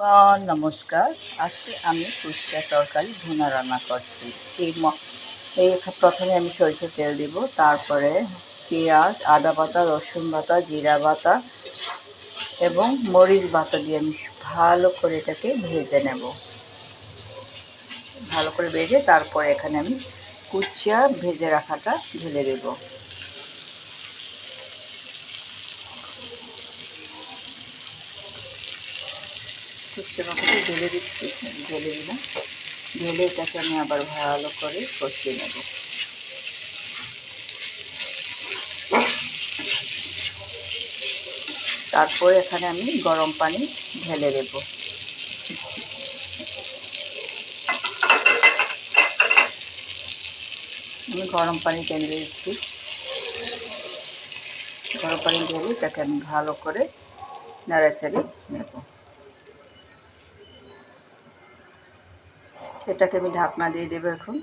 নমস্কার। আজকে আমি কুশিয়া তরকারি ভুনা রান্না করছি। এই ম এই প্রথমে আমি সরিষার তেল দিব, তারপরে পেঁয়াজ, আদা বাটা, রসুন বাটা, জিরা বাটা এবং মরিচ বাটা দিয়ে আমি ভালো করে এটাকে ভেজে নেব। ভালো করে ভেজে তারপরে এখানে আমি কুচিয়া ভেজে রাখাটা ঢেলে দেব। কুচিয়া মাখাটা ঢেলে দিচ্ছি, ঢেলে দিলাম। ঢেলে এটাকে আমি আবার ভালো করে কষিয়ে নেব। তারপরে এখানে আমি গরম পানি ঢেলে দেব। আমি গরম পানি ঢেলে দিচ্ছি। গরম পানি ঢেলে এটাকে আমি ভালো করে নাড়াচাড়ি নেব। এটাকে আমি ঢাকনা দিয়ে দেবো এখন।